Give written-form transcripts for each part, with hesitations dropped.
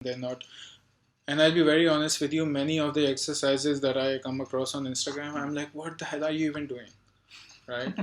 they're not. And I'll be very honest with you, many of the exercises that I come across on Instagram, I'm like, what the hell are you even doing? Right?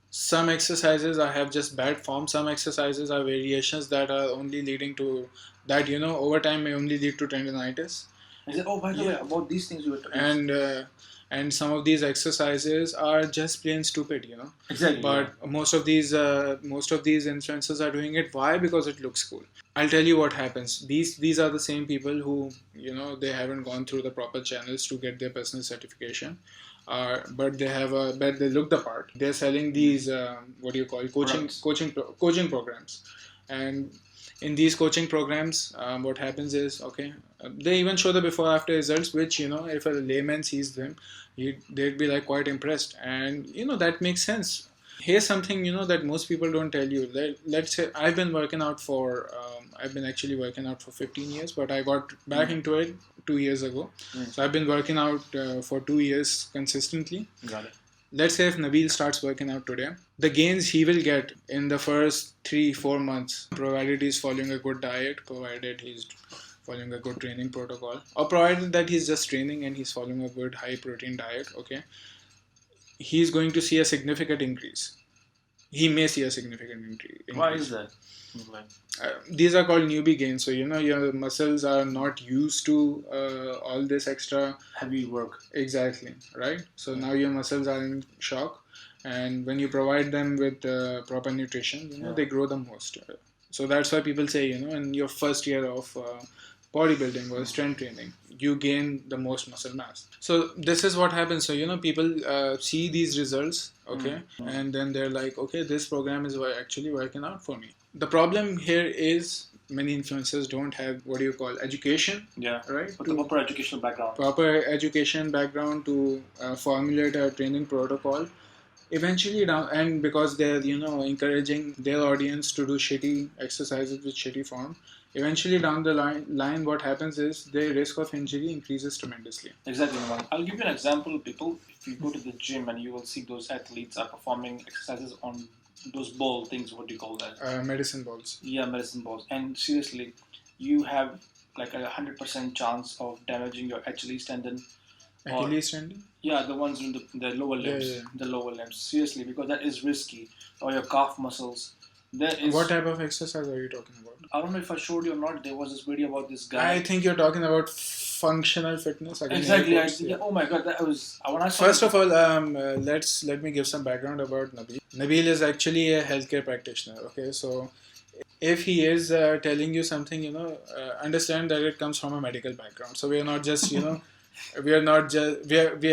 Some exercises I have just bad form. Some exercises are variations that are only leading to that, over time may only lead to tendonitis. I said, oh, by the way, about these things you were talking. And some of these exercises are just plain stupid, Exactly. But most of these influencers are doing it. Why? Because it looks cool. I'll tell you what happens. These are the same people who, they haven't gone through the proper channels to get their personal certification. But they look the part. They're selling these coaching programs, and in these coaching programs, what happens is, they even show the before after results, which, if a layman sees them, they'd be like quite impressed, and that makes sense. Here's something that most people don't tell you. Let's say I've been actually working out for 15 years, but I got back into it 2 years ago. So I've been working out for 2 years consistently. Got it. Let's say if Nabil starts working out today, the gains he will get in the first 3-4 months, provided he's following a good diet, provided he's following a good training protocol, or provided that he's just training and he's following a good high protein diet, he's going to see a significant increase. He may see a significant increase. Why is that? These are called newbie gains. So, your muscles are not used to all this extra heavy work. Exactly, right? So now your muscles are in shock, and when you provide them with proper nutrition, they grow the most. So that's why people say, in your first year of bodybuilding or strength training, you gain the most muscle mass. So this is what happens. So people see these results, and then they're like, okay, this program is actually working out for me. The problem here is many influencers don't have education. Yeah. Right. Proper educational background. Proper education background to formulate a training protocol. Eventually and because they're encouraging their audience to do shitty exercises with shitty form, eventually down the line what happens is the risk of injury increases tremendously. Exactly, man. I'll give you an example, people. If you go to the gym and you will see those athletes are performing exercises on those ball things, what do you call that? Medicine balls. Yeah, medicine balls. And seriously, you have like 100% chance of damaging your Achilles tendon. Achilles tendon? Yeah, the ones in the lower limbs. Yeah. The lower limbs. Seriously, because that is risky. Or your calf muscles. What type of exercise are you talking about? I don't know if I showed you or not. There was this video about this guy. I think you're talking about functional fitness. Exactly. Oh my god, that was. First of all, let me give some background about Nabil. Nabil is actually a healthcare practitioner. Okay, so if he is telling you something, understand that it comes from a medical background. So we are not just, we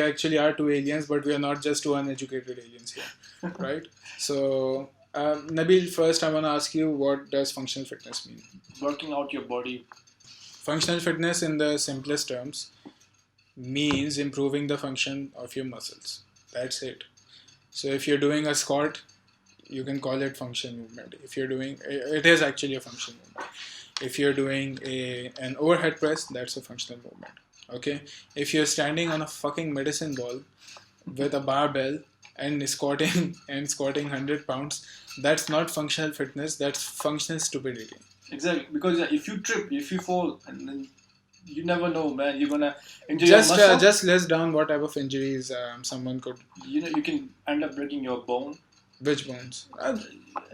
actually are two aliens, but we are not just two uneducated aliens here, right? So. Nabil, first I want to ask you, what does functional fitness mean? Working out your body. Functional fitness, in the simplest terms, means improving the function of your muscles. That's it. So if you're doing a squat, you can call it function movement. If you're doing, it is actually a function movement. If you're doing an overhead press, that's a functional movement. Okay? If you're standing on a fucking medicine ball with a barbell and squatting 100 pounds, that's not functional fitness, that's functional stupidity. Exactly, because if you trip, if you fall, and then you never know, man, you're gonna injure your muscle. Just list down what type of injuries someone could. You can end up breaking your bone. Which bones?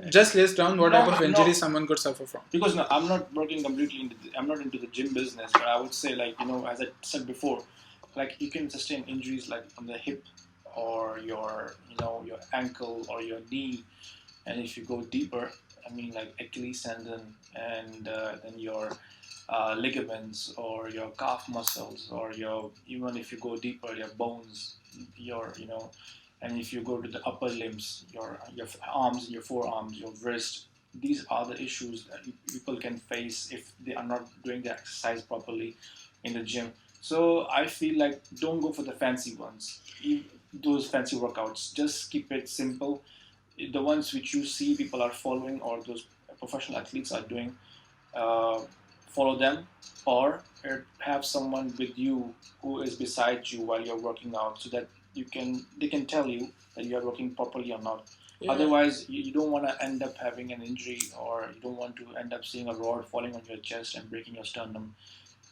Just list down what type of injury someone could suffer from. Because I'm not working completely I'm not into the gym business, but I would say, like, as I said before, like, you can sustain injuries like on the hip or your your ankle or your knee, and if you go deeper, I mean, like Achilles tendon, and then your ligaments or your calf muscles, or even if you go deeper, your bones, and if you go to the upper limbs, your arms, your forearms, your wrist. These are the issues that people can face if they are not doing the exercise properly in the gym. So I feel like, don't go for the fancy ones, those fancy workouts. Just keep it simple. The ones which you see people are following, or those professional athletes are doing, follow them, or have someone with you who is beside you while you're working out, so that they can tell you that you are working properly or not. Yeah. Otherwise, you don't want to end up having an injury, or you don't want to end up seeing a rod falling on your chest and breaking your sternum,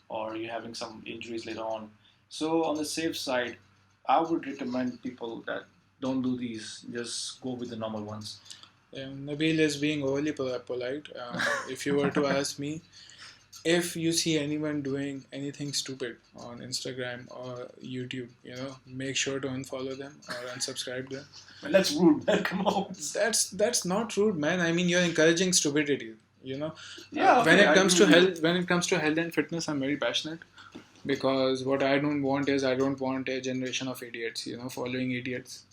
or you having some injuries later on. So on the safe side, I would recommend people that don't do these. Just go with the normal ones. Yeah, Nabil is being overly polite. If you were to ask me, if you see anyone doing anything stupid on Instagram or YouTube, make sure to unfollow them or unsubscribe them. Well, that's rude. Come on. That's not rude, man. I mean, you're encouraging stupidity. Yeah, When okay, it I comes agree to with you. health, when it comes to health and fitness, I'm very passionate because what I don't want is I don't want a generation of idiots. Following idiots.